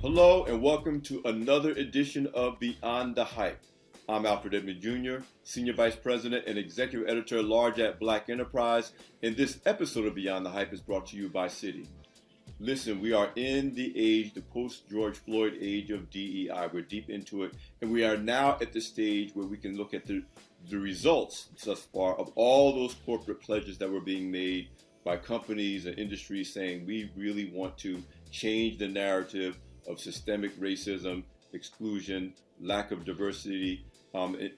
Hello and welcome to another edition of Beyond the Hype. I'm Alfred Edmond Jr., Senior Vice President and Executive Editor-at-Large at Black Enterprise, and this episode of Beyond the Hype is brought to you by Citi. Listen, we are in the post-George Floyd age of DEI. We're deep into it, and we are now at the stage where we can look at the results thus far of all those corporate pledges that were being made by companies and industries saying we really want to change the narrative of systemic racism, exclusion, lack of diversity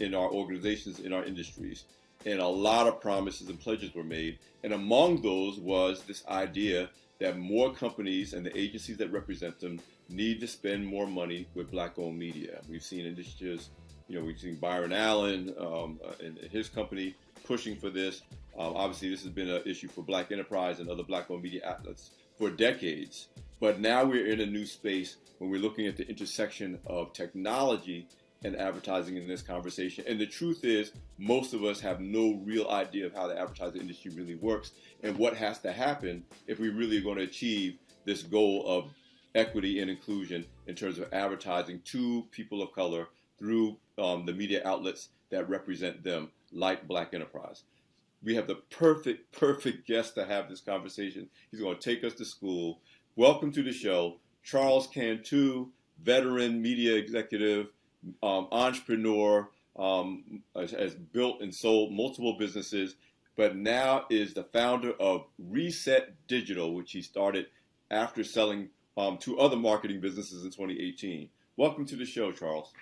in our organizations, in our industries. And a lot of promises and pledges were made. And among those was this idea that more companies and the agencies that represent them need to spend more money with Black-owned media. We've seen initiatives, we've seen Byron Allen and his company pushing for this. Obviously, this has been an issue for Black Enterprise and other Black-owned media outlets for decades. But now we're in a new space when we're looking at the intersection of technology and advertising in this conversation. And the truth is, most of us have no real idea of how the advertising industry really works and what has to happen if we really are going to achieve this goal of equity and inclusion in terms of advertising to people of color through the media outlets that represent them, like Black Enterprise. We have the perfect guest to have this conversation. He's going to take us to school. Welcome to the show, Charles Cantu, veteran media executive, entrepreneur, has built and sold multiple businesses, but now is the founder of Reset Digital, which he started after selling to other marketing businesses in 2018. Welcome to the show, Charles.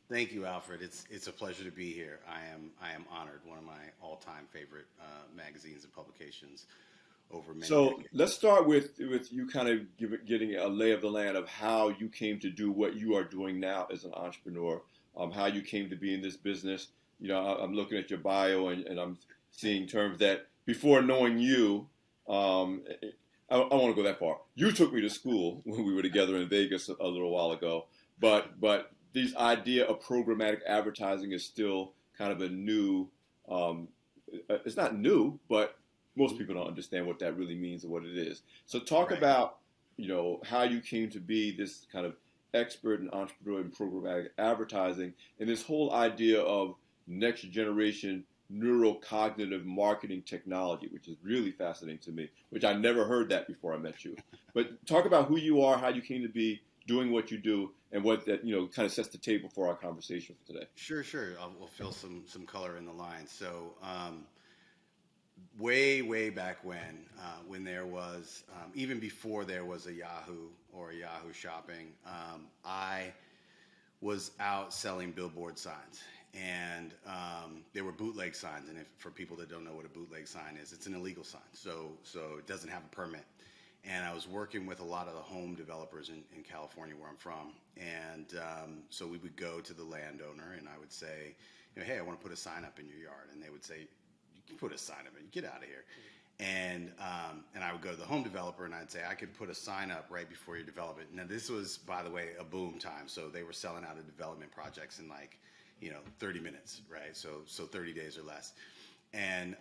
Thank you, Alfred. It's a pleasure to be here. I am honored. One of my all-time favorite magazines and publications over many decades. Let's start with you kind of getting a lay of the land of how you came to do what you are doing now as an entrepreneur, how you came to be in this business. I'm looking at your bio and I'm seeing terms that before knowing you, I want to go that far. You took me to school when we were together in Vegas a little while ago, but this idea of programmatic advertising is still kind of a new, it's not new, but most people don't understand what that really means or what it is. So talk about, how you came to be this kind of expert and entrepreneur in programmatic advertising and this whole idea of next generation neurocognitive marketing technology, which is really fascinating to me, which I never heard that before I met you. But talk about who you are, how you came to be doing what you do, and what that, kind of sets the table for our conversation for today. Sure. We'll fill some color in the line. So, way back when there was, even before there was a Yahoo or a Yahoo Shopping, I was out selling billboard signs. And there were bootleg signs. And for people that don't know what a bootleg sign is, it's an illegal sign. So it doesn't have a permit. And I was working with a lot of the home developers in California where I'm from. And so we would go to the landowner and I would say, hey, I want to put a sign up in your yard. And they would say, you can put a sign up, get out of here. And I would go to the home developer and I'd say, I could put a sign up right before you develop it. Now, this was, by the way, a boom time. So they were selling out of development projects in 30 minutes, right? So 30 days or less. And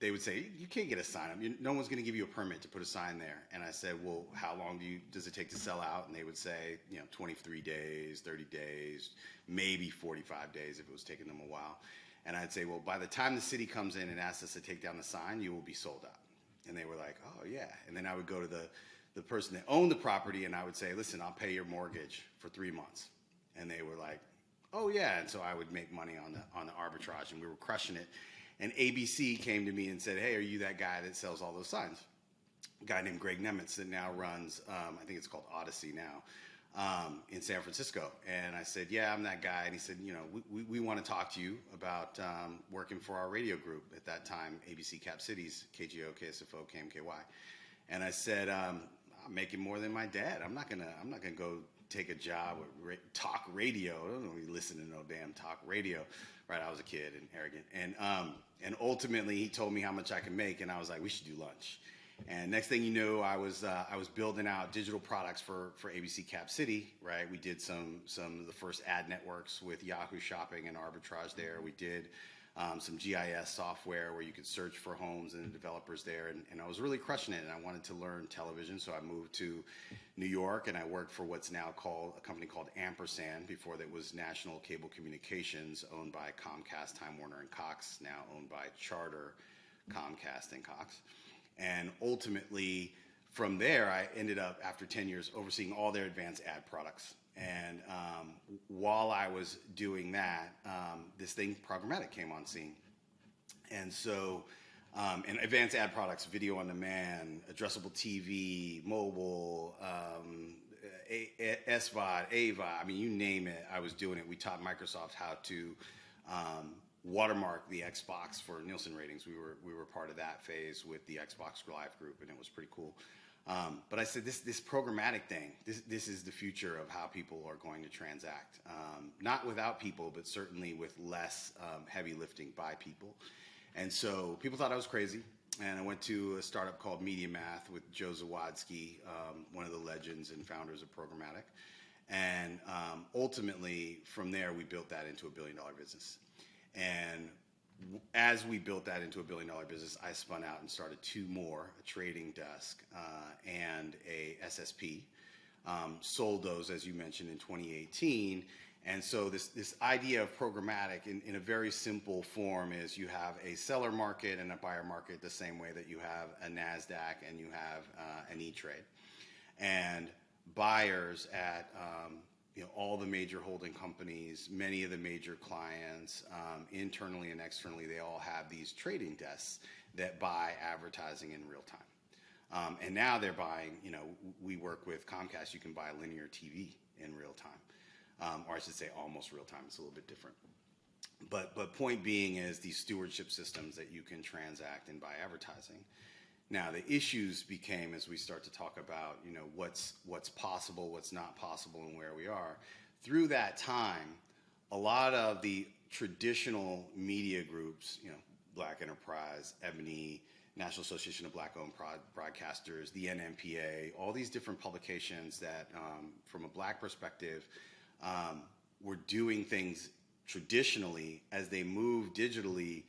they would say, you can't get a sign up. No one's going to give you a permit to put a sign there. And I said, well, how long does it take to sell out? And they would say, 23 days, 30 days, maybe 45 days if it was taking them a while. And I'd say, well, by the time the city comes in and asks us to take down the sign, you will be sold out. And they were like, oh, yeah. And then I would go to the person that owned the property and I would say, listen, I'll pay your mortgage for 3 months. And they were like, oh, yeah. And so I would make money on the arbitrage and we were crushing it. And ABC came to me and said, hey, are you that guy that sells all those signs? A guy named Greg Nemitz that now runs, I think it's called Odyssey now, in San Francisco. And I said, yeah, I'm that guy. And he said, we want to talk to you about working for our radio group at that time, ABC Cap Cities, KGO, KSFO, KMKY. And I said, I'm making more than my dad. I'm not gonna go take a job with talk radio. I don't know if you listen to no damn talk radio. Right, I was a kid and arrogant, and ultimately he told me how much I could make, and I was like, we should do lunch. And next thing you know, I was building out digital products for ABC Cap City. Right, we did some of the first ad networks with Yahoo Shopping and arbitrage there. We did some GIS software where you could search for homes and the developers there. And I was really crushing it, and I wanted to learn television, so I moved to New York, and I worked for what's now called a company called Ampersand. Before that was National Cable Communications, owned by Comcast, Time Warner, and Cox, now owned by Charter, Comcast, and Cox. And ultimately, from there, I ended up, after 10 years, overseeing all their advanced ad products. And while I was doing that, this thing, programmatic, came on scene. And so, and advanced ad products, video on demand, addressable TV, mobile, SVOD, AVOD, I mean, you name it, I was doing it. We taught Microsoft how to watermark the Xbox for Nielsen ratings. We were part of that phase with the Xbox Live group, and it was pretty cool. But I said, this programmatic thing, this is the future of how people are going to transact. Not without people, but certainly with less heavy lifting by people. And so people thought I was crazy. And I went to a startup called Media Math with Joe Zawadzki, one of the legends and founders of programmatic. And ultimately, from there, we built that into $1 billion business. And as we built that into $1 billion business, I spun out and started two more, a trading desk and a SSP. Sold those, as you mentioned, in 2018. And so this idea of programmatic in a very simple form is you have a seller market and a buyer market the same way that you have a NASDAQ and you have an E-Trade. And buyers at all the major holding companies, many of the major clients, internally and externally, they all have these trading desks that buy advertising in real time. And now they're buying, we work with Comcast, you can buy linear TV in real time. Or I should say almost real time, it's a little bit different. But point being is these stewardship systems that you can transact and buy advertising. Now, the issues became, as we start to talk about, what's possible, what's not possible, and where we are. Through that time, a lot of the traditional media groups, Black Enterprise, Ebony, National Association of Black-Owned Broadcasters, the NMPA, all these different publications that, from a Black perspective, were doing things traditionally. As they moved digitally,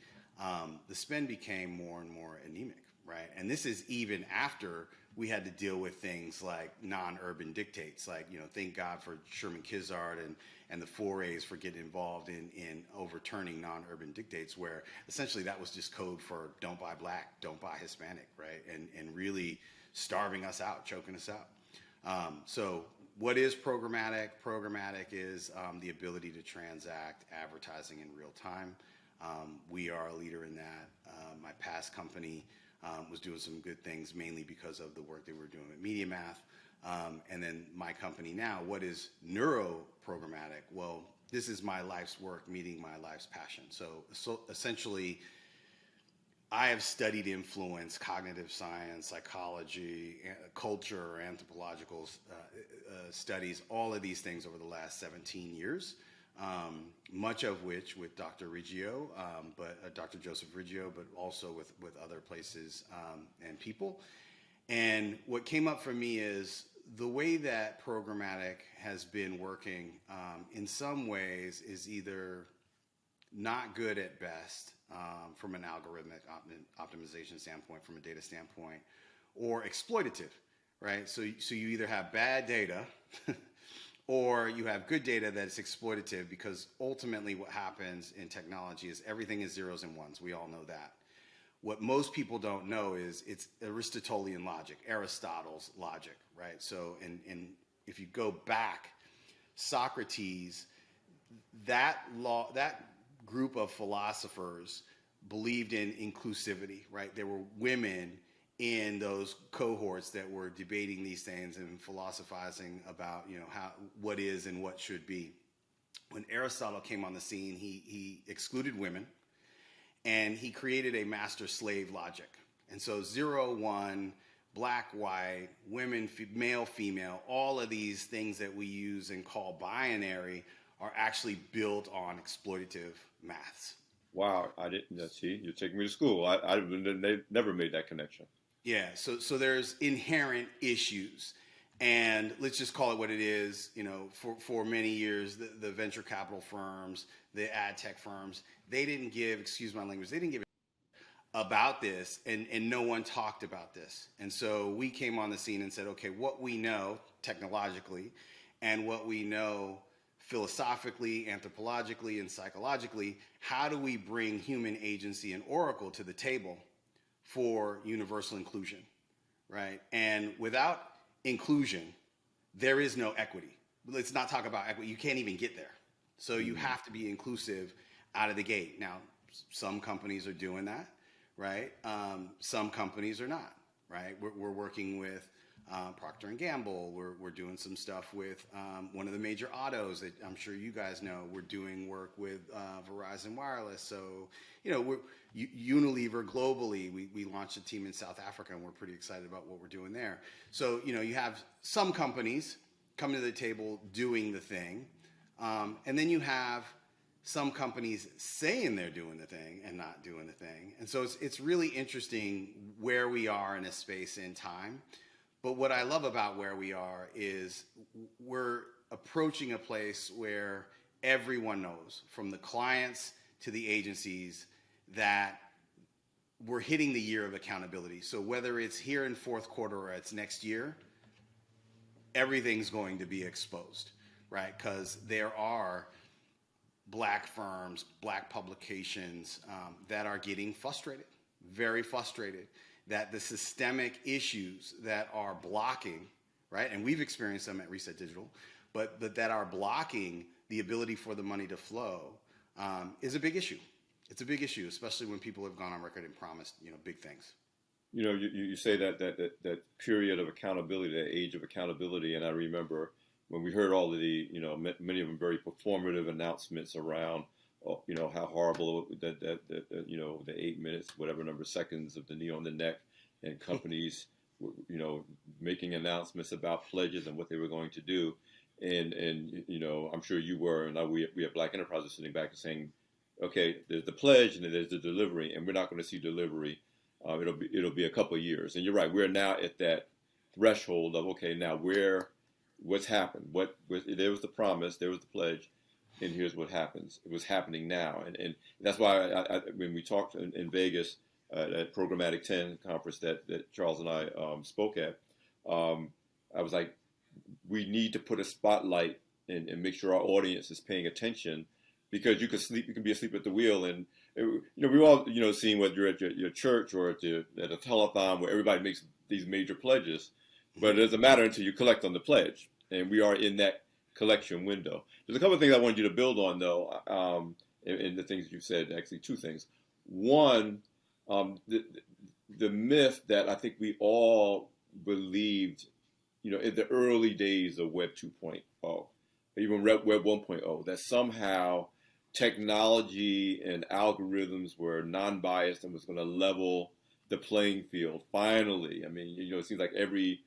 the spend became more and more anemic. Right. And this is even after we had to deal with things like non-urban dictates, like, thank God for Sherman Kizard and the forays for getting involved in overturning non-urban dictates, where essentially that was just code for don't buy Black, don't buy Hispanic, right? And really starving us out, choking us out. So what is programmatic? Programmatic is the ability to transact advertising in real time. We are a leader in that. My past company was doing some good things, mainly because of the work that we're doing with Media Math. And then my company now, what is Neuro-programmatic? Well, this is my life's work meeting my life's passion. So essentially, I have studied influence, cognitive science, psychology, culture, anthropological studies, all of these things over the last 17 years. Much of which with Dr. Riggio, Dr. Joseph Riggio, but also with other places and people. And what came up for me is the way that programmatic has been working in some ways is either not good at best from an algorithmic optimization standpoint, from a data standpoint, or exploitative, right? So you either have bad data or you have good data that is exploitative, because ultimately what happens in technology is everything is zeros and ones. We all know that. What most people don't know is it's Aristotelian logic, Aristotle's logic, right? So if you go back, Socrates, that group of philosophers believed in inclusivity, right? There were women in those cohorts that were debating these things and philosophizing about, what is and what should be. When Aristotle came on the scene, he excluded women, and he created a master-slave logic. And so 0, 1, black, white, women, male, female, all of these things that we use and call binary are actually built on exploitative maths. Wow, I didn't see. You're taking me to school. I never made that connection. Yeah, so there's inherent issues. And let's just call it what it is. For many years, the venture capital firms, the ad tech firms, they didn't give, excuse my language, they didn't give about this, and no one talked about this. And so we came on the scene and said, okay, what we know technologically and what we know philosophically, anthropologically, and psychologically, how do we bring human agency and oracle to the table for universal inclusion, right? And without inclusion, there is no equity. Let's not talk about equity. You can't even get there. So you have to be inclusive out of the gate. Now, some companies are doing that, right? Some companies are not, right? We're working with Procter & Gamble. We're doing some stuff with one of the major autos that I'm sure you guys know. We're doing work with Verizon Wireless. So, we're Unilever globally. We launched a team in South Africa, and we're pretty excited about what we're doing there. So, you have some companies coming to the table doing the thing, and then you have some companies saying they're doing the thing and not doing the thing. And so it's really interesting where we are in a space in time. But what I love about where we are is we're approaching a place where everyone knows, from the clients to the agencies, that we're hitting the year of accountability. So whether it's here in fourth quarter or it's next year, everything's going to be exposed, right? Because there are Black firms, Black publications that are getting frustrated, very frustrated, that the systemic issues that are blocking, right, and we've experienced them at Reset Digital, but that are blocking the ability for the money to flow is a big issue. It's a big issue, especially when people have gone on record and promised, big things. You say that period of accountability, that age of accountability, and I remember when we heard all of the, many of them very performative announcements around, how horrible that the 8 minutes, whatever number of seconds of the knee on the neck, and companies, making announcements about pledges and what they were going to do, and I'm sure you were, and we have Black enterprises sitting back and saying, okay, there's the pledge and then there's the delivery, and we're not going to see delivery. It'll be a couple of years, and you're right. We're now at that threshold of, okay, now what's happened? There was the promise, there was the pledge, and here's what happens. It was happening now, and that's why when we talked in Vegas at Programmatic 10 conference that Charles and I spoke at, I was like, we need to put a spotlight and make sure our audience is paying attention, because you can be asleep at the wheel, and we all seeing whether you're at your church or at a telethon where everybody makes these major pledges. But it doesn't matter until you collect on the pledge, and we are in that collection window. There's a couple of things I wanted you to build on, though, in the things you said. Actually, two things. One, the myth that I think we all believed, in the early days of Web 2.0, even Web 1.0, that somehow technology and algorithms were non-biased and was going to level the playing field. Finally, I mean, it seems like every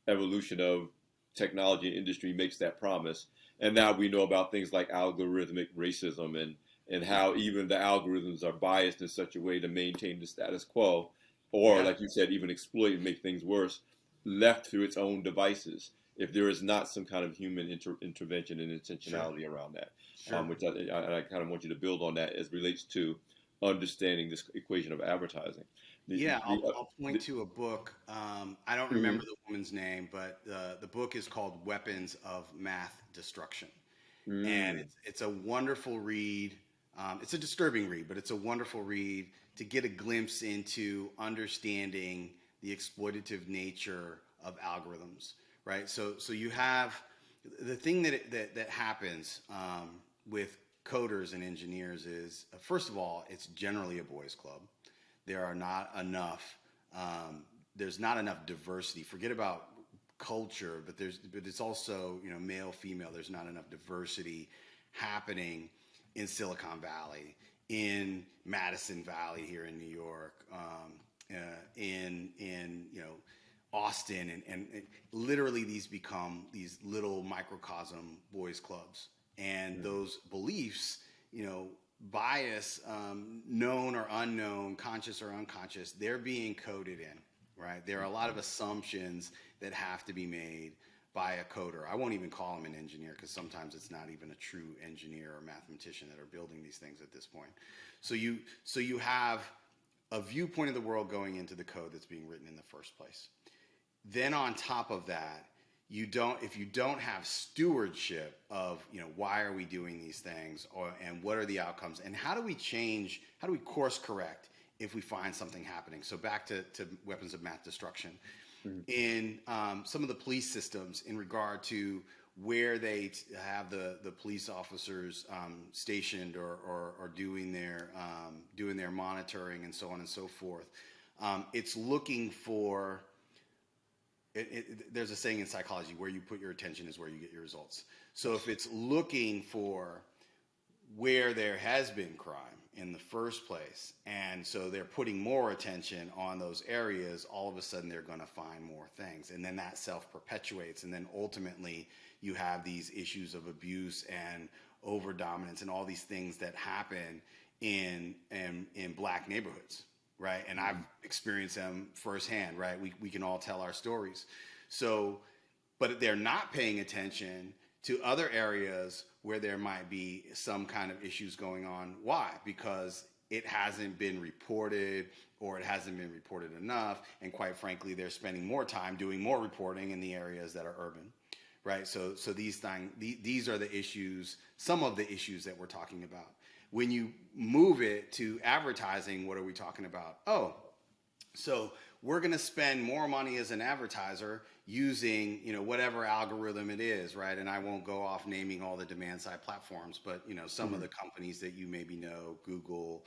evolution of technology and industry makes that promise. And now we know about things like algorithmic racism and how even the algorithms are biased in such a way to maintain the status quo, or like you said, even exploit and make things worse, left through its own devices, if there is not some kind of human intervention and intentionality around that. Sure. Which I kind of want you to build on that as relates to understanding this equation of advertising. I'll point to a book. I don't remember the woman's name, but the book is called Weapons of Math Destruction. And it's a wonderful read. It's a disturbing read, but it's a wonderful read to get a glimpse into understanding the exploitative nature of algorithms, right? So you have the thing that happens with coders and engineers is, first of all, it's generally a boys' club. There are not enough. There's not enough diversity. Forget about culture, but it's also male, female. There's not enough diversity happening in Silicon Valley, in Madison Valley here in New York, in Austin, and literally these become these little microcosm boys clubs, and those beliefs, bias, known or unknown, conscious or unconscious, they're being coded in, right? There are a lot of assumptions that have to be made by a coder. I won't even call him an engineer because sometimes it's not even a true engineer or mathematician that are building these things at this point. So you have a viewpoint of the world going into the code that's being written in the first place. Then on top of that, if you don't have stewardship of, why are we doing these things, and what are the outcomes, and how do we course correct if we find something happening? So back to weapons of mass destruction. In some of the police systems, in regard to where they have the police officers stationed or doing their monitoring and so on and so forth, it's looking for. There's a saying in psychology: where you put your attention is where you get your results. So if it's looking for where there has been crime in the first place, and so they're putting more attention on those areas, all of a sudden they're going to find more things, and then that self-perpetuates, and then ultimately you have these issues of abuse and over dominance and all these things that happen in black neighborhoods, right? And I've experienced them firsthand, right? We can all tell our stories. So, but they're not paying attention to other areas where there might be some kind of issues going on. Why? Because it hasn't been reported, or it hasn't been reported enough. And quite frankly, they're spending more time doing more reporting in the areas that are urban, right? So these are the issues, some of the issues that we're talking about. When you move it to advertising, what are we talking about? Oh, so we're going to spend more money as an advertiser using, whatever algorithm it is, right? And I won't go off naming all the demand side platforms, but, some of the companies that you maybe know, Google,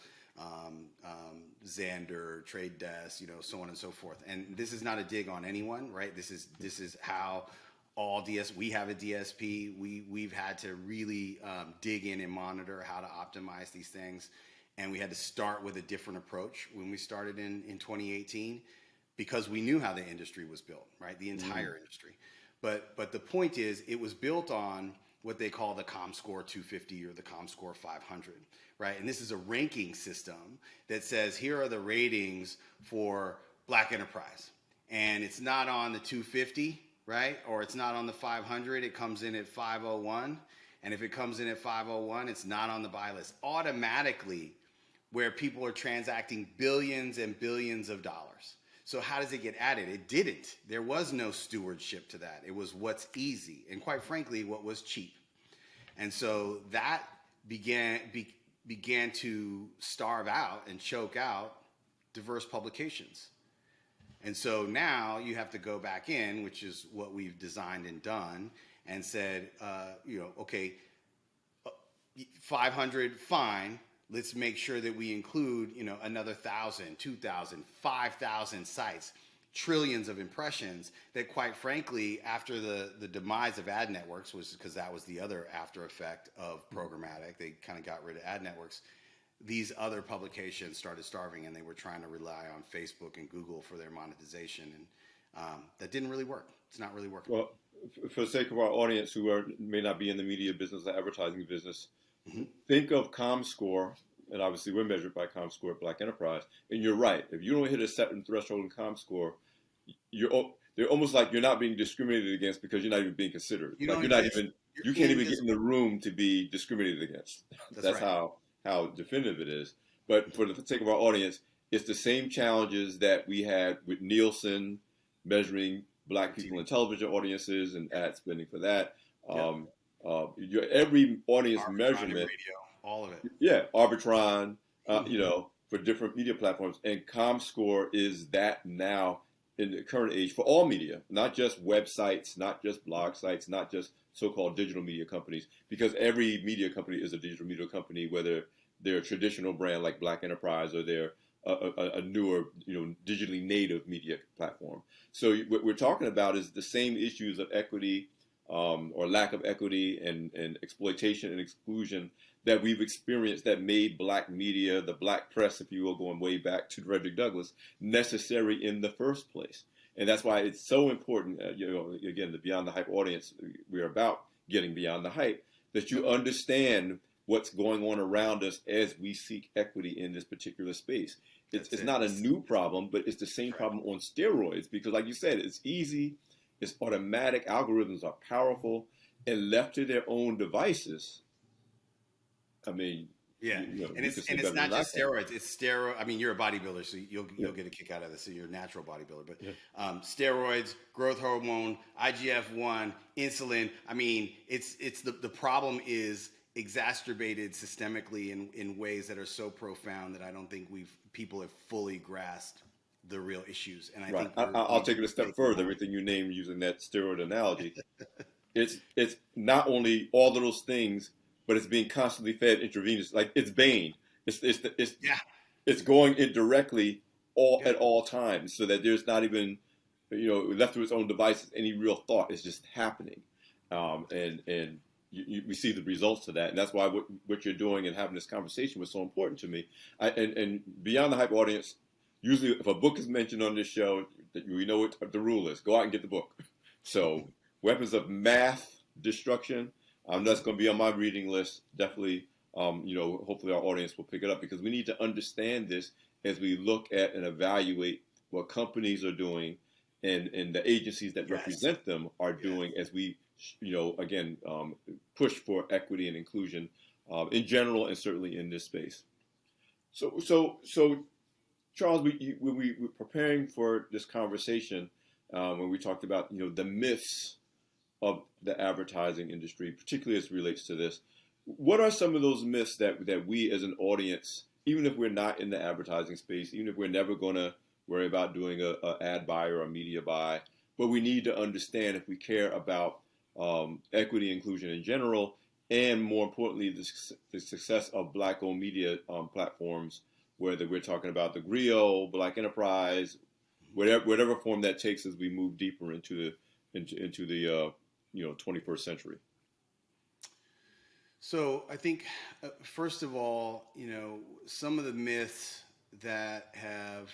Xandr, Trade Desk, so on and so forth. And this is not a dig on anyone, right? This is how all we have a DSP. We've had to really dig in and monitor how to optimize these things. And we had to start with a different approach when we started in 2018, because we knew how the industry was built, right? The entire industry. But the point is, it was built on what they call the ComScore 250 or the ComScore 500, right? And this is a ranking system that says, here are the ratings for Black enterprise. And it's not on the 250, right? Or it's not on the 500, it comes in at 501. And if it comes in at 501, it's not on the buy list. Automatically, where people are transacting billions and billions of dollars. So how does it get added? It didn't. There was no stewardship to that. It was what's easy, and quite frankly, what was cheap. And so that began to starve out and choke out diverse publications. And so now you have to go back in, which is what we've designed and done, and said, okay, 500, fine. Let's make sure that we include, another 1,000, 2,000, 5,000 sites, trillions of impressions that, quite frankly, after the demise of ad networks, because that was the other after effect of programmatic, they kind of got rid of ad networks. These other publications started starving, and they were trying to rely on Facebook and Google for their monetization. And that didn't really work. It's not really working. Well, for the sake of our audience who may not be in the media business, the advertising business, think of ComScore, and obviously we're measured by ComScore at Black Enterprise. And you're right. If you don't hit a certain threshold in ComScore, they're almost like you're not being discriminated against because you're not even being considered. You can't even get in the room to be discriminated against. That's right. how definitive it is. But for the sake of our audience, it's the same challenges that we had with Nielsen measuring Black people in television audiences and ad spending for that. Every audience Arbitron measurement, radio, all of it. Yeah, Arbitron, for different media platforms, and ComScore is that now in the current age for all media, not just websites, not just blog sites, not just so-called digital media companies, because every media company is a digital media company, whether they're a traditional brand like Black Enterprise or they're a newer, digitally native media platform. So what we're talking about is the same issues of equity or lack of equity and exploitation and exclusion that we've experienced that made Black media, the Black press, if you will, going way back to Frederick Douglass, necessary in the first place. And that's why it's so important, again, the Beyond the Hype audience, we're about getting beyond the hype, that you understand what's going on around us as we seek equity in this particular space. It's not a new problem, but it's the same problem on steroids, because like you said, it's easy It's automatic. Algorithms are powerful, and left to their own devices. I mean, Yeah, you can say and it's better than not I just can. steroids. It's steroid. I mean, you're a bodybuilder, so Yeah, you'll get a kick out of this. So you're a natural bodybuilder, but yeah. steroids, growth hormone, IGF-1, insulin. I mean, it's the problem is exacerbated systemically in ways that are so profound that I don't think people have fully grasped the real issues. And I Right. think I'll take it a step taking further. time. Everything you named using that steroid analogy, it's not only all of those things, but it's being constantly fed intravenous. Like it's Bane. It's Yeah, it's going in directly all yeah. at all times, so that there's not even left to its own devices any real thought. It's just happening, and we see the results of that, and that's why what you're doing and having this conversation was so important to me. And beyond the hype audience, usually if a book is mentioned on this show, that we know what the rule is. Go out and get the book. So weapons of math destruction. That's going to be on my reading list. Definitely, hopefully our audience will pick it up because we need to understand this as we look at and evaluate what companies are doing and the agencies that Yes, represent them are yes. doing as we, again, push for equity and inclusion in general and certainly in this space. So, Charles, when we were preparing for this conversation, when we talked about the myths of the advertising industry, particularly as it relates to this, what are some of those myths that we as an audience, even if we're not in the advertising space, even if we're never going to worry about doing a ad buy or a media buy, but we need to understand if we care about equity inclusion in general, and more importantly, the success of Black-owned media platforms, whether we're talking about the griot, Black enterprise, whatever form that takes as we move deeper into the 21st century. So I think, first of all, some of the myths that have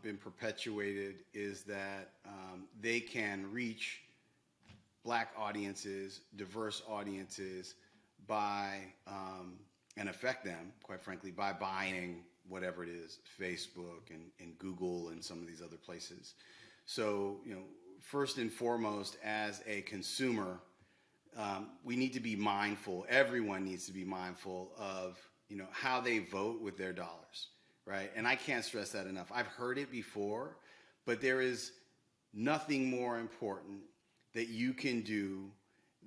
been perpetuated is that they can reach Black audiences, diverse audiences, by and affect them, quite frankly, by buying whatever it is, Facebook and Google and some of these other places. So, first and foremost, as a consumer, we need to be mindful. Everyone needs to be mindful of how they vote with their dollars, right? And I can't stress that enough. I've heard it before, but there is nothing more important that you can do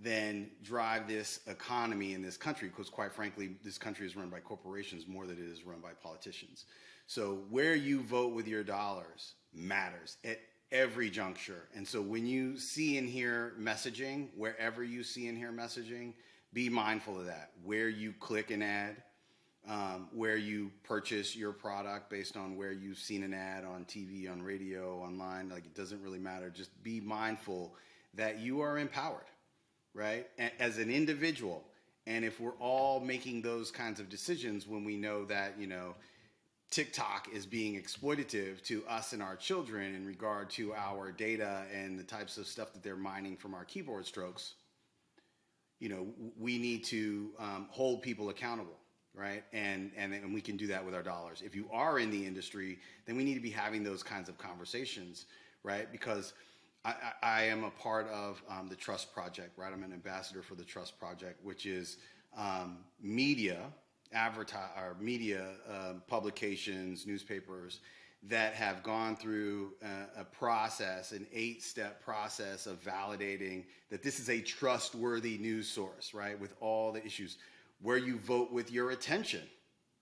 than drive this economy in this country, because quite frankly, this country is run by corporations more than it is run by politicians. So where you vote with your dollars matters at every juncture. And so when you see and hear messaging, wherever you see and hear messaging, be mindful of that. Where you click an ad, where you purchase your product based on where you've seen an ad on TV, on radio, online, like it doesn't really matter. Just be mindful that you are empowered, right? As an individual. And if we're all making those kinds of decisions when we know that, TikTok is being exploitative to us and our children in regard to our data and the types of stuff that they're mining from our keyboard strokes, we need to hold people accountable, right? And we can do that with our dollars. If you are in the industry, then we need to be having those kinds of conversations, right? Because I am a part of the Trust Project, right? I'm an ambassador for the Trust Project, which is media publications, newspapers that have gone through a process, an 8-step process of validating that this is a trustworthy news source, right? With all the issues. Where you vote with your attention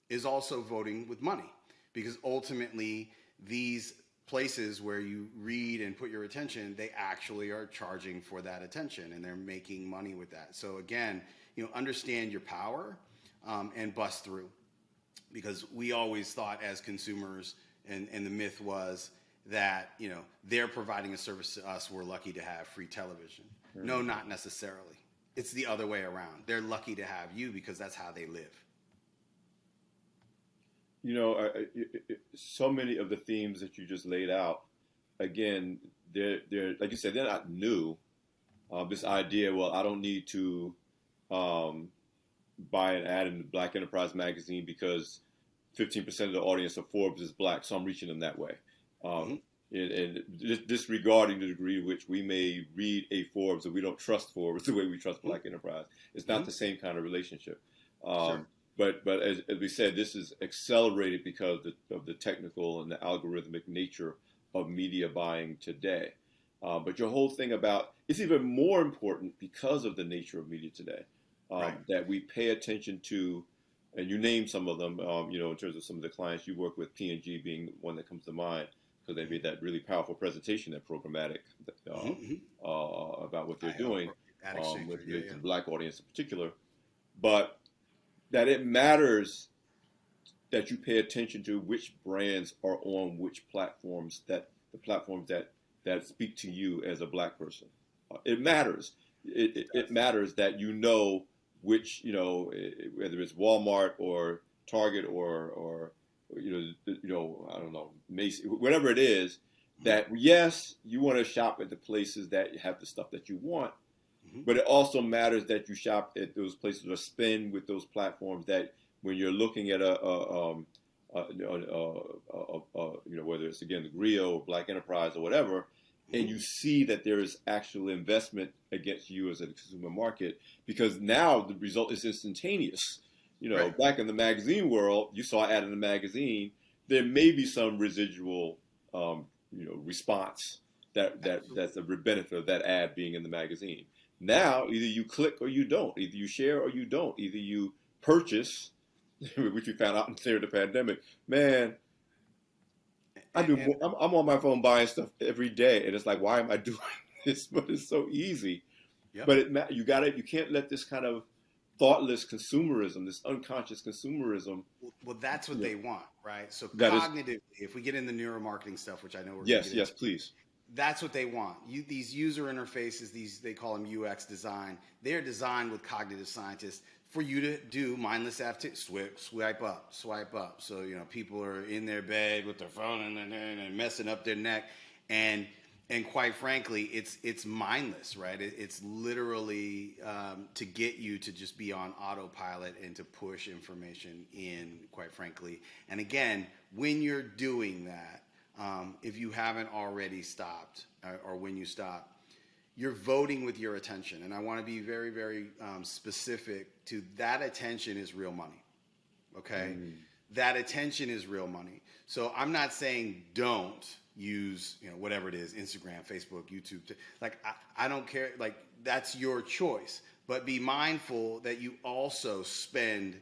is also voting with money, because ultimately these places where you read and put your attention, they actually are charging for that attention and they're making money with that. So again, understand your power and bust through, because we always thought as consumers, and the myth was that they're providing a service to us, we're lucky to have free television. Mm-hmm. No, not necessarily. It's the other way around. They're lucky to have you because that's how they live. So many of the themes that you just laid out, again, they're like you said, they're not new. This idea, well, I don't need to buy an ad in the Black Enterprise magazine because 15% of the audience of Forbes is Black, so I'm reaching them that way. Mm-hmm. and disregarding the degree to which we may read a Forbes that we don't trust Forbes the way we trust Black enterprise. It's not the same kind of relationship. Sure. But as we said, this is accelerated because of the technical and the algorithmic nature of media buying today. But your whole thing about it's even more important because of the nature of media today, that we pay attention to, and you name some of them, in terms of some of the clients you work with, P&G being one that comes to mind, because they made that really powerful presentation at Programmatic about what they're doing with the Black audience in particular. But that it matters that you pay attention to which brands are on which platforms, that the platforms that speak to you as a Black person. It matters. It matters that you know which, whether it's Walmart or Target or I don't know, Macy's, whatever it is, that yes, you want to shop at the places that have the stuff that you want, but it also matters that you shop at those places or spend with those platforms that when you're looking at whether it's again the Griot or Black Enterprise or whatever, and you see that there is actual investment against you as a consumer market, because now the result is instantaneous. Back in the magazine world, you saw an ad in the magazine, there may be some residual, response that's a benefit of that ad being in the magazine. Now, either you click or you don't. Either you share or you don't. Either you purchase, which we found out during the pandemic. Man, I'm on my phone buying stuff every day, and it's like, why am I doing this? But it's so easy. Yep. But you can't let this kind of thoughtless consumerism, this unconscious consumerism. Well, that's what they want, right? So cognitively, if we get in the neuromarketing stuff, which I know we're yes, please. That's what they want. These user interfaces, they call them UX design. They're designed with cognitive scientists for you to do mindless activity, swipe up. So people are in their bed with their phone and messing up their neck, and quite frankly, it's mindless, right? It's literally to get you to just be on autopilot and to push information in, quite frankly. And again, when you're doing that, if you haven't already stopped, or when you stop, you're voting with your attention. And I want to be very, very specific to that. Attention is real money, okay? That attention is real money. So I'm not saying don't use, whatever it is, Instagram, Facebook, YouTube. I don't care. That's your choice. But be mindful that you also spend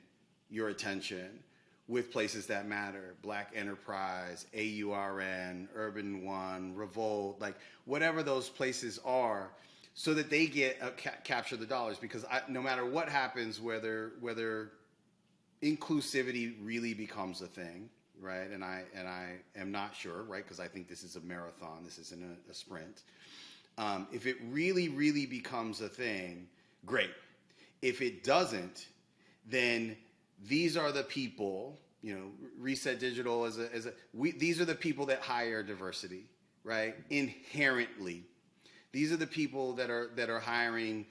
your attention with places that matter: Black Enterprise, AURN, Urban One, Revolt, whatever those places are, so that they get capture the dollars. Because no matter what happens, whether inclusivity really becomes a thing, right? And I am not sure, right? Because I think this is a marathon. This isn't a sprint. If it really, really becomes a thing, great. If it doesn't, then these are the people, Reset Digital these are the people that hire diversity, right? Inherently. These are the people that are hiring,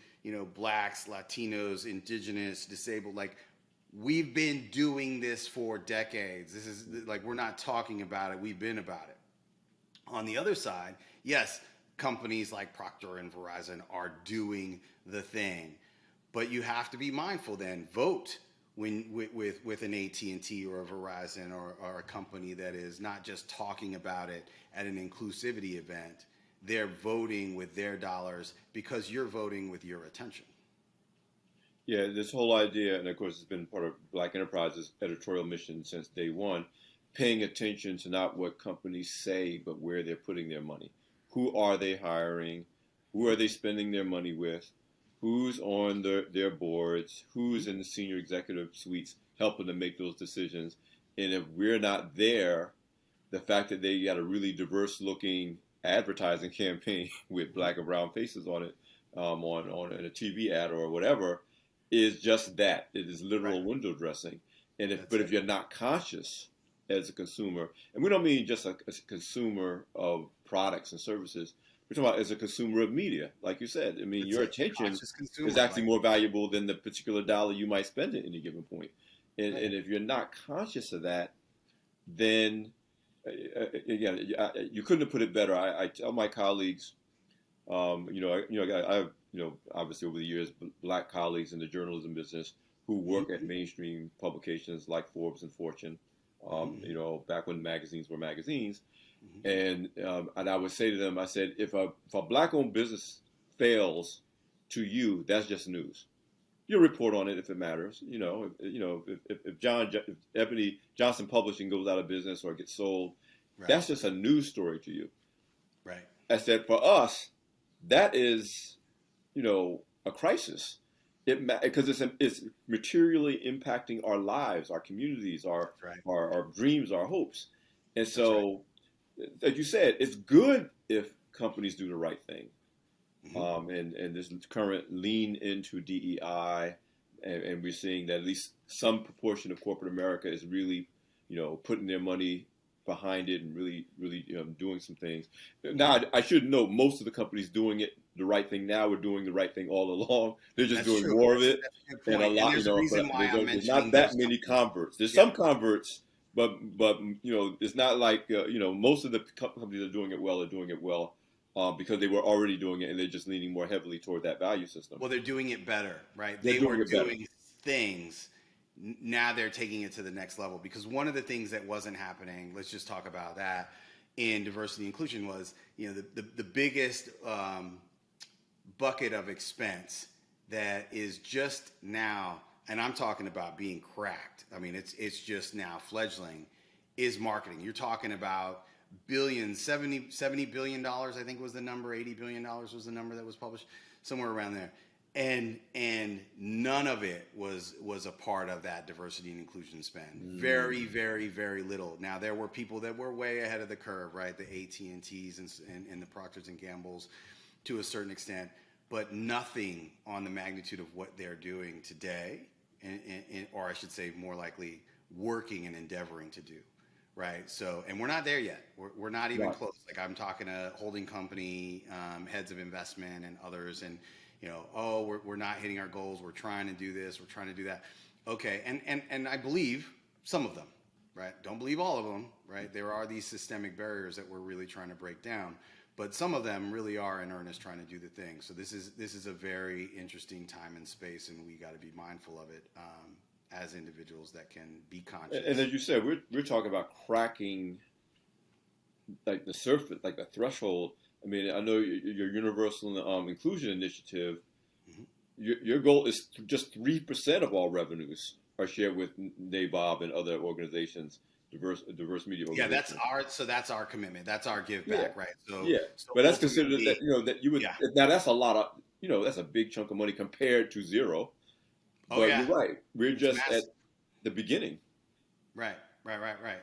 Blacks, Latinos, Indigenous, disabled. We've been doing this for decades. This is we're not talking about it. We've been about it. On the other side, yes, companies like Procter and Verizon are doing the thing, but you have to be mindful. Then vote with an AT&T or a Verizon or a company that is not just talking about it at an inclusivity event. They're voting with their dollars because you're voting with your attention. Yeah, this whole idea, and of course it's been part of Black Enterprise's editorial mission since day one, paying attention to not what companies say, but where they're putting their money. Who are they hiring? Who are they spending their money with? Who's on their boards? Who's in the senior executive suites helping to make those decisions? And if we're not there, the fact that they got a really diverse-looking advertising campaign with Black and brown faces on it, on a TV ad or whatever, is just that. It is literal window dressing. And if you're not conscious as a consumer, and we don't mean just a consumer of products and services, we're talking about as a consumer of media, like you said. I mean, your attention is actually more valuable than the particular dollar you might spend at any given point. And if you're not conscious of that, then again, you couldn't have put it better. I tell my colleagues, I have, obviously over the years, black colleagues in the journalism business who work at mainstream publications like Forbes and Fortune. Back when magazines were magazines, and I would say to them, I said, if a black-owned business fails to you, that's just news. You'll report on it if it matters. If Ebony Johnson Publishing goes out of business or gets sold, right, that's just a news story to you. Right. I said, for us, that is, a crisis. Because it's materially impacting our lives, our communities, our dreams, our hopes. And so, like you said, it's good if companies do the right thing. And this current lean into DEI, and we're seeing that at least some proportion of corporate America is really, putting their money behind it and really doing some things. Now, I should note, most of the companies doing it the right thing now are doing the right thing all along. They're just doing more of it, and a lot. There's not that many converts. There's some converts, but it's not like most of the companies that are doing it well because they were already doing it, and they're just leaning more heavily toward that value system. Well, they're doing it better, right? They were doing things. Now they're taking it to the next level, because one of the things that wasn't happening, let's just talk about that, in diversity and inclusion was, the biggest bucket of expense that is just now, and I'm talking about being cracked, I mean, it's just now fledgling, is marketing. You're talking about billions, $70 billion, I think was the number, $80 billion was the number that was published, somewhere around there. And none of it was a part of that diversity and inclusion spend. Very, very, very little. Now, there were people that were way ahead of the curve, right? The AT&Ts and the Procters and Gambles to a certain extent, but nothing on the magnitude of what they're doing today, or I should say more likely working and endeavoring to do, right? So, and we're not there yet. We're not even close. Like, I'm talking to holding company heads of investment and others, and we're not hitting our goals. We're trying to do this. We're trying to do that. Okay, and I believe some of them, right? Don't believe all of them, right? There are these systemic barriers that we're really trying to break down, but some of them really are in earnest trying to do the thing. So this is a very interesting time and space, and we got to be mindful of it as individuals that can be conscious. And as you said, we're talking about cracking like the surface, like the threshold. I mean, I know your Universal Inclusion Initiative, your goal is just 3% of all revenues are shared with NABOB and other organizations, diverse media organizations. Yeah, that's our commitment. That's our give back, right? So but that's considered that you would. Now that's a lot of that's a big chunk of money compared to zero. But you're right. We're just at the beginning. Right.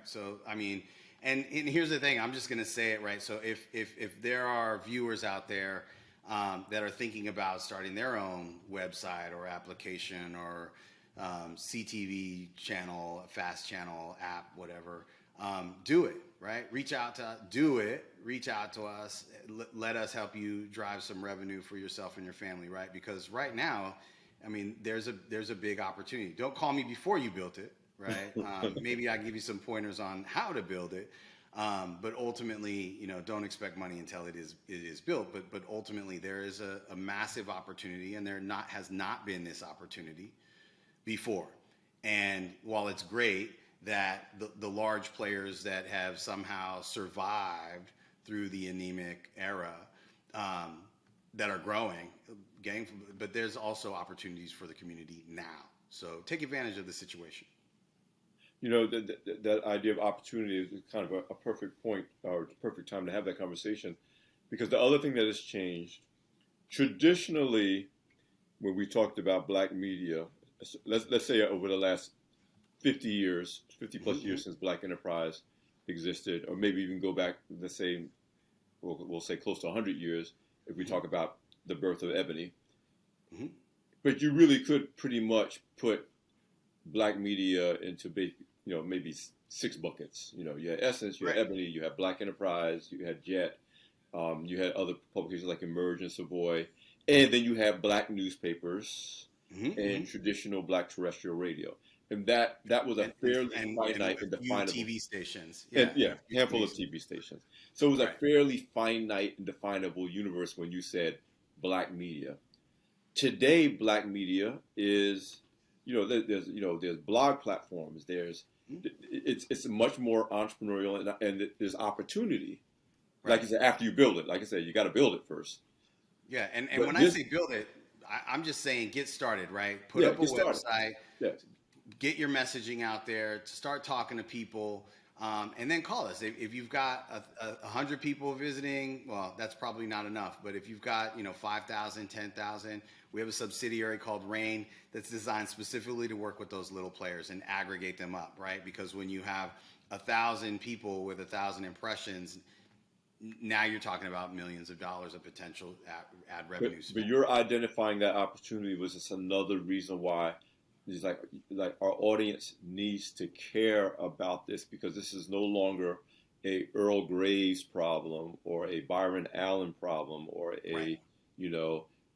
So I mean. And here's the thing, I'm just going to say it, right? So if there are viewers out there that are thinking about starting their own website or application or CTV channel, fast channel, app, whatever, do it, right? Reach out to us. Let us help you drive some revenue for yourself and your family, right? Because right now, I mean, there's a big opportunity. Don't call me before you built it. Right. Maybe I give you some pointers on how to build it, but ultimately, don't expect money until it is built. But ultimately, there is a massive opportunity, and has not been this opportunity before. And while it's great that the large players that have somehow survived through the anemic era that are growing, but there's also opportunities for the community now. So take advantage of the situation. That idea of opportunity is kind of a perfect point or perfect time to have that conversation, because the other thing that has changed, traditionally, when we talked about black media, let's say over the last 50 plus years since Black Enterprise existed, or maybe even go back, let's say, we'll say close to 100 years if we talk about the birth of Ebony. But you really could pretty much put black media into maybe 6 buckets. You had Essence, you had Ebony, you had Black Enterprise, you had Jet, you had other publications like Emerge and Savoy, and then you have black newspapers and traditional black terrestrial radio. And that was a fairly and finite a and few definable, TV stations. and Yeah, yeah, and a few handful TV of stations. TV stations. So it was a Right. fairly finite and definable universe when you said black media. Today, black media is, there's blog platforms. It's much more entrepreneurial, and there's opportunity. Like Right. you said, after you build it, like I said, you got to build it first. Yeah, and But when I this, say build it, I'm just saying get started, right? Put yeah, up a get started. website, Yeah, get your messaging out there, start talking to people, and then call us. If you've got 100 people visiting, well, that's probably not enough. But if you've got 5,000, 10,000, we have a subsidiary called Rain that's designed specifically to work with those little players and aggregate them up, right? Because when you have 1,000 people with 1,000 impressions, now you're talking about millions of dollars of potential ad but revenue but spent. you're identifying that opportunity was just another reason why it's like our audience needs to care about this, because this is no longer a Earl Graves problem or a Byron Allen problem or Right.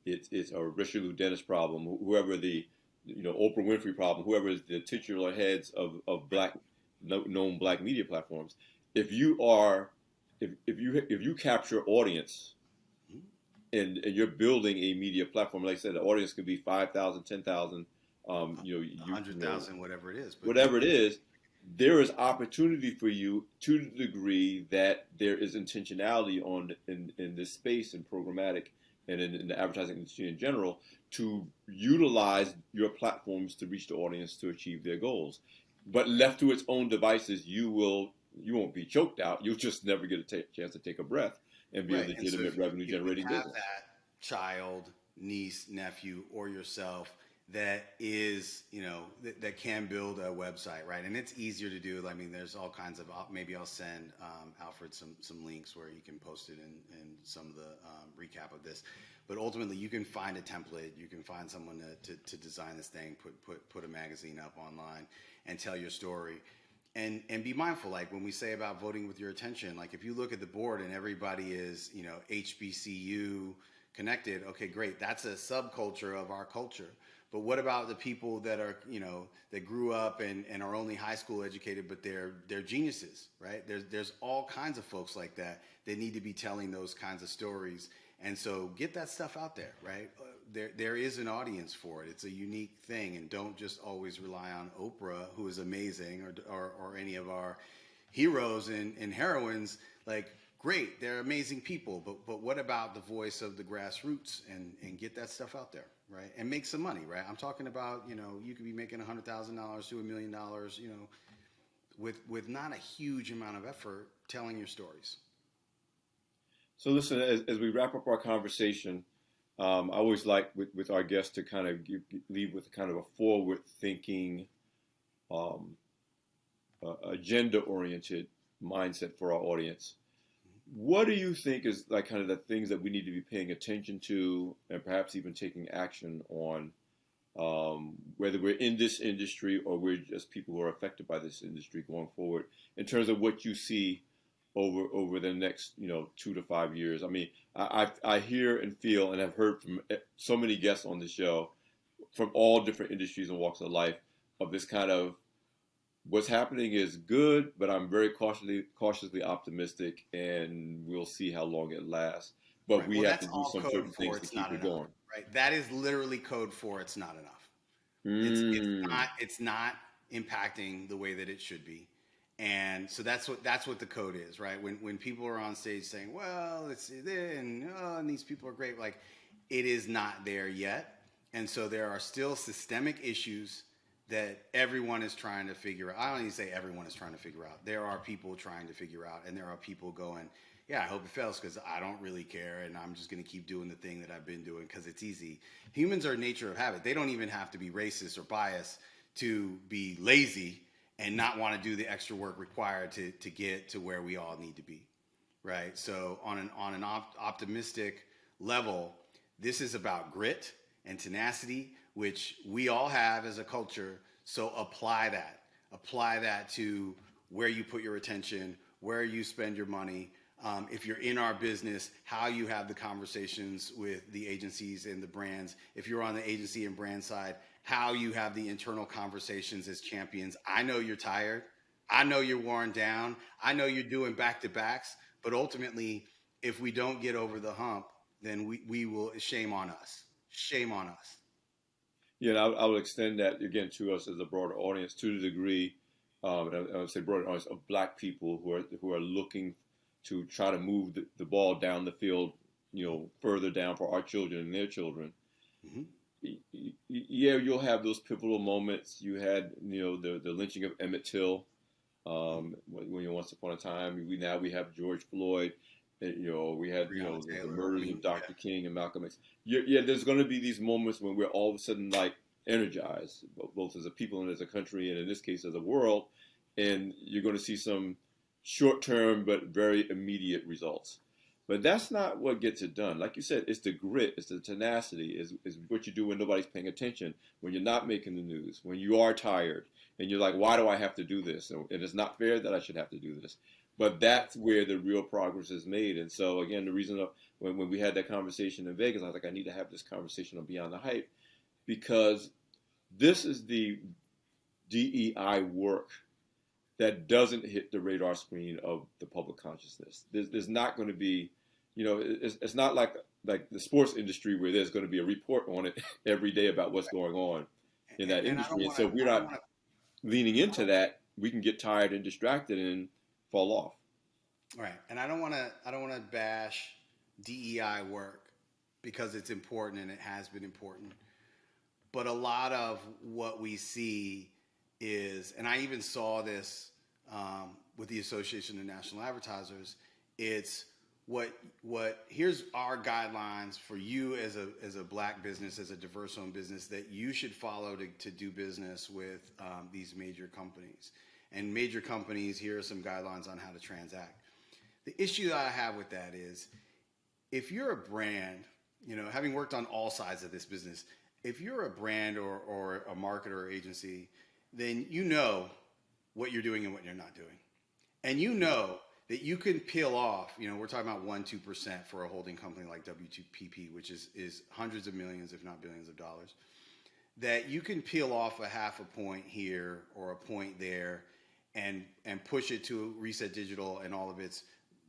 it's a Richelieu Dennis problem, whoever the Oprah Winfrey problem, whoever is the titular heads of black known black media platforms. If you are if you capture audience and you're building a media platform, like I said, the audience could be 5,000, 10,000, you 100,000, whatever it is. But whatever it is, there is opportunity for you to the degree that there is intentionality in this space and programmatic and in the advertising industry in general to utilize your platforms to reach the audience to achieve their goals. But left to its own devices, you won't be choked out. You'll just never get a chance to take a breath and be a right. And so legitimate revenue if you generating have business. that child, niece, nephew, or yourself that is, that can build a website, right? And it's easier to do. I mean, there's all kinds of, maybe I'll send Alfred some links where you can post it in some of the recap of this. But ultimately, you can find a template. You can find someone to design this thing, put a magazine up online and tell your story. And be mindful, like when we say about voting with your attention, like if you look at the board and everybody is, HBCU connected, okay, great. That's a subculture of our culture. But what about the people that are, that grew up and are only high school educated, but they're geniuses, right? There's all kinds of folks like that that need to be telling those kinds of stories. And so get that stuff out there, right? There is an audience for it. It's a unique thing, and don't just always rely on Oprah, who is amazing, or any of our heroes and heroines. Like, great, they're amazing people, but what about the voice of the grassroots and get that stuff out there, right? And make some money, right? I'm talking about, you could be making $100,000 to $1 million, with not a huge amount of effort telling your stories. So listen, as we wrap up our conversation, I always like with our guests to kind of leave with kind of a forward-thinking, agenda-oriented mindset for our audience. What do you think is like kind of the things that we need to be paying attention to and perhaps even taking action on, whether we're in this industry or we're just people who are affected by this industry going forward, in terms of what you see over the next 2 to 5 years? I mean, I hear and feel and have heard from so many guests on the show from all different industries and walks of life of this kind of what's happening is good, but I'm very cautiously optimistic, and we'll see how long it lasts. But Right. we Well, have that's to do all some code certain for things to it's keep not it enough, going. right? That is literally code for it's not enough. Mm. It's not impacting the way that it should be. And so that's what the code is, right? When people are on stage saying, well, it's and these people are great, like it is not there yet. And so there are still systemic issues that everyone is trying to figure out. I don't even say everyone is trying to figure out. There are people trying to figure out, and there are people going, yeah, I hope it fails because I don't really care, and I'm just going to keep doing the thing that I've been doing because it's easy. Humans are nature of habit. They don't even have to be racist or biased to be lazy and not want to do the extra work required to get to where we all need to be, right? So on an optimistic level, this is about grit and tenacity, which we all have as a culture. So apply that to where you put your attention, where you spend your money, If you're in our business, how you have the conversations with the agencies and the brands. If you're on the agency and brand side, how you have the internal conversations as champions. I know you're tired. I know you're worn down. I know you're doing back-to-backs. But ultimately, if we don't get over the hump, then we will, shame on us. Shame on us. Yeah, and I would extend that again to us as a broader audience to the degree, and I would say broader audience of Black people who are looking to try to move the ball down the field, further down for our children and their children. Mm-hmm. Yeah, you'll have those pivotal moments. You had, the lynching of Emmett Till, when once upon a time. We have George Floyd. We had the murders of Dr. King and Malcolm X. Yeah, there's going to be these moments when we're all of a sudden like energized, both as a people and as a country, and in this case as a world. And you're going to see some short-term but very immediate results. But that's not what gets it done. Like you said, it's the grit, it's the tenacity, is what you do when nobody's paying attention, when you're not making the news, when you are tired, and you're like, why do I have to do this? And it's not fair that I should have to do this. But that's where the real progress is made. And so, again, the reason when we had that conversation in Vegas, I was like, I need to have this conversation on Beyond the Hype, because this is the DEI work that doesn't hit the radar screen of the public consciousness. There's not going to be, it's not like the sports industry where there's going to be a report on it every day about what's going on in that industry. And so if we're not leaning into that, we can get tired and distracted and fall off. Right. And I don't want to bash DEI work, because it's important and it has been important. But a lot of what we see is, and I even saw this with the Association of National Advertisers, it's here's our guidelines for you as a Black business, as a diverse owned business, that you should follow to do business with these major companies. And major companies, here are some guidelines on how to transact. The issue that I have with that is, if you're a brand, having worked on all sides of this business, if you're a brand or a marketer or agency, then you know what you're doing and what you're not doing. And you know that you can peel off, we're talking about 1-2% for a holding company like W2PP, which is hundreds of millions, if not billions of dollars, that you can peel off a half a point here or a point there and push it to Reset Digital and all of its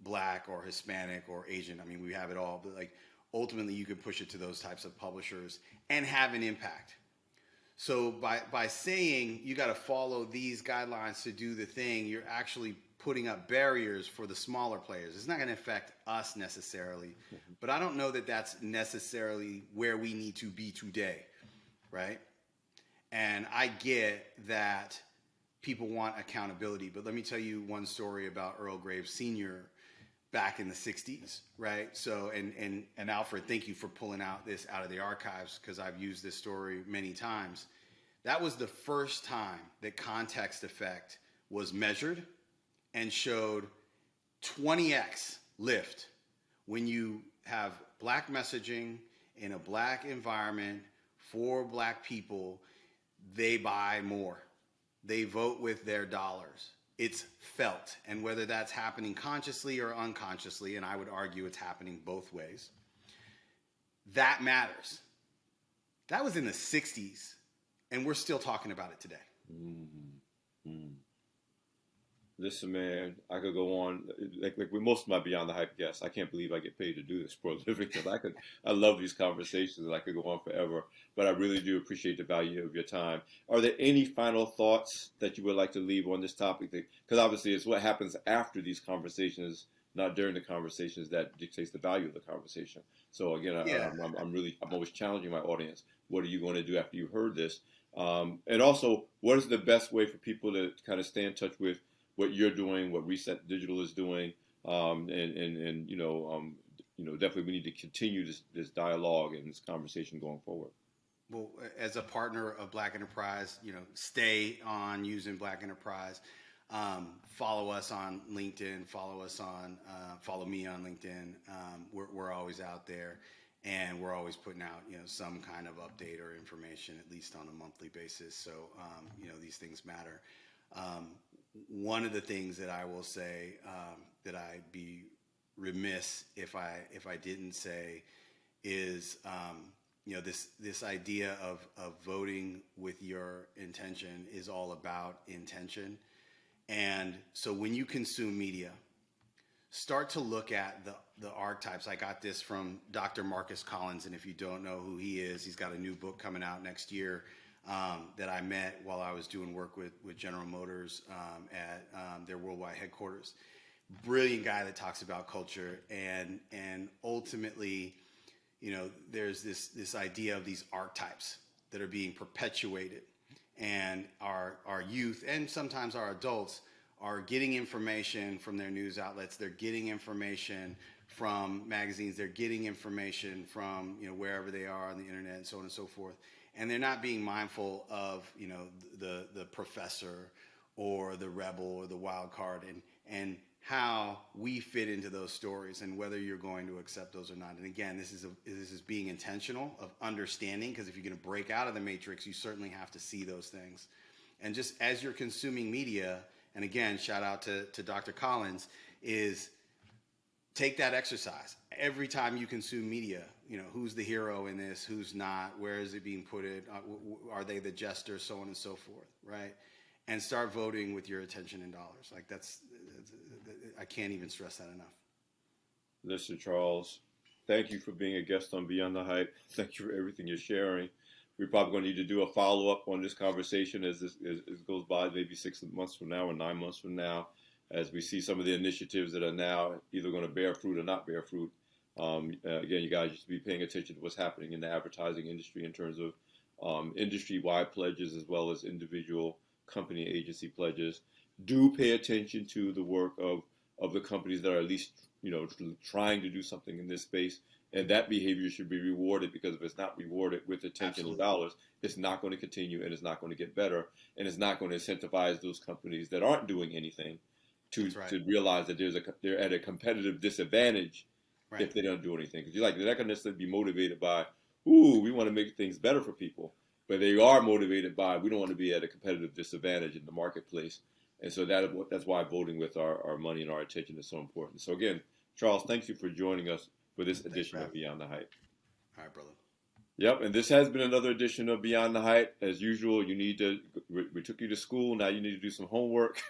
Black or Hispanic or Asian. I mean, we have it all, but like ultimately you can push it to those types of publishers and have an impact. So by saying you got to follow these guidelines to do the thing, you're actually putting up barriers for the smaller players. It's not going to affect us necessarily, but I don't know that that's necessarily where we need to be today, right? And I get that people want accountability, but let me tell you one story about Earl Graves Sr. back in the 60s, right? So, and Alfred, thank you for pulling this out of the archives, because I've used this story many times. That was the first time that context effect was measured and showed 20x lift when you have Black messaging in a Black environment for Black people. They buy more. They vote with their dollars. It's felt. And whether that's happening consciously or unconsciously, and I would argue it's happening both ways, that matters. That was in the 60s, and we're still talking about it today. Mm-hmm. Listen, man, I could go on like with most of my Beyond the Hype guests. I can't believe I get paid to do this for a living, because I love these conversations and I could go on forever. But I really do appreciate the value of your time. Are there any final thoughts that you would like to leave on this topic? Because obviously it's what happens after these conversations, not during the conversations, that dictates the value of the conversation. So again, I'm always challenging my audience. What are you going to do after you've heard this? And also, what is the best way for people to kind of stay in touch with what you're doing, what Reset Digital is doing, and definitely we need to continue this dialogue and this conversation going forward. Well, as a partner of Black Enterprise, stay on using Black Enterprise. Follow us on LinkedIn. Follow me on LinkedIn. We're always out there, and we're always putting out some kind of update or information, at least on a monthly basis. So these things matter. One of the things that I will say that I'd be remiss if I didn't say is this idea of voting with your intention is all about intention. And so when you consume media, start to look at the archetypes. I got this from Dr. Marcus Collins, and if you don't know who he is, he's got a new book coming out next year that I met while I was doing work with General Motors at their worldwide headquarters. Brilliant guy that talks about culture, and ultimately, there's this idea of these archetypes that are being perpetuated, and our youth and sometimes our adults are getting information from their news outlets. They're getting information from magazines. They're getting information from wherever they are on the internet and so on and so forth. And they're not being mindful of the professor or the rebel or the wild card and how we fit into those stories and whether you're going to accept those or not. And again, this is being intentional, of understanding, because if you're going to break out of the matrix, you certainly have to see those things. And just as you're consuming media, and again, shout out to Dr. Collins, is take that exercise. Every time you consume media, who's the hero in this, who's not, where is it being put in, are they the jester, so on and so forth, right? And start voting with your attention and dollars. Like I can't even stress that enough. Listen, Charles, thank you for being a guest on Beyond the Hype. Thank you for everything you're sharing. We're probably going to need to do a follow-up on this conversation as it goes by, maybe 6 months from now or 9 months from now, as we see some of the initiatives that are now either going to bear fruit or not bear fruit. Again, you guys should be paying attention to what's happening in the advertising industry in terms of industry-wide pledges as well as individual company agency pledges. Do pay attention to the work of the companies that are at least trying to do something in this space, and that behavior should be rewarded, because if it's not rewarded with attention and dollars, it's not going to continue, and it's not going to get better, and it's not going to incentivize those companies that aren't doing anything to realize that they're at a competitive disadvantage if they don't do anything. Because they're not going to necessarily be motivated by, we want to make things better for people, but they are motivated by, we don't want to be at a competitive disadvantage in the marketplace. And so that's why voting with our money and our attention is so important. So again, Charles, thank you for joining us for this edition of Beyond the Hype. All right, brother. Yep, and this has been another edition of Beyond the Hype. As usual, we took you to school. Now you need to do some homework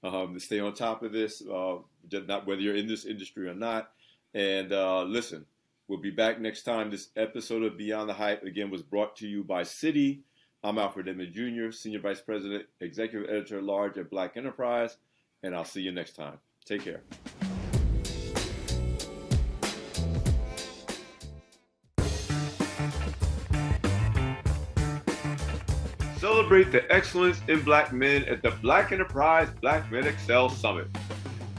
to stay on top of this, not whether you're in this industry or not. And listen, we'll be back next time. This episode of Beyond the Hype, again, was brought to you by Citi. I'm Alfred Edmond Jr., Senior Vice President, Executive Editor-at-Large at Black Enterprise, and I'll see you next time. Take care. Celebrate the excellence in Black men at the Black Enterprise Black Men Excel Summit.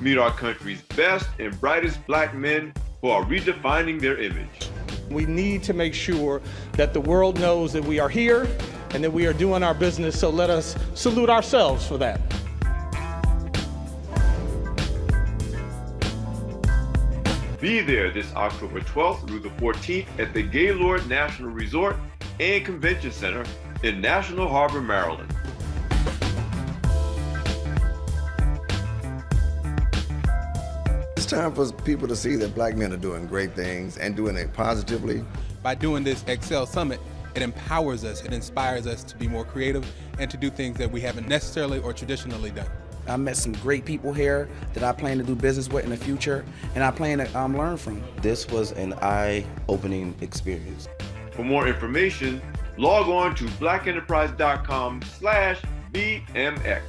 Meet our country's best and brightest Black men who are redefining their image. We need to make sure that the world knows that we are here and that we are doing our business, so let us salute ourselves for that. Be there this October 12th through the 14th at the Gaylord National Resort and Convention Center in National Harbor, Maryland. It's time for people to see that Black men are doing great things and doing it positively. By doing this Excel Summit, it empowers us, it inspires us to be more creative and to do things that we haven't necessarily or traditionally done. I met some great people here that I plan to do business with in the future, and I plan to learn from. This was an eye-opening experience. For more information, log on to blackenterprise.com/BMX.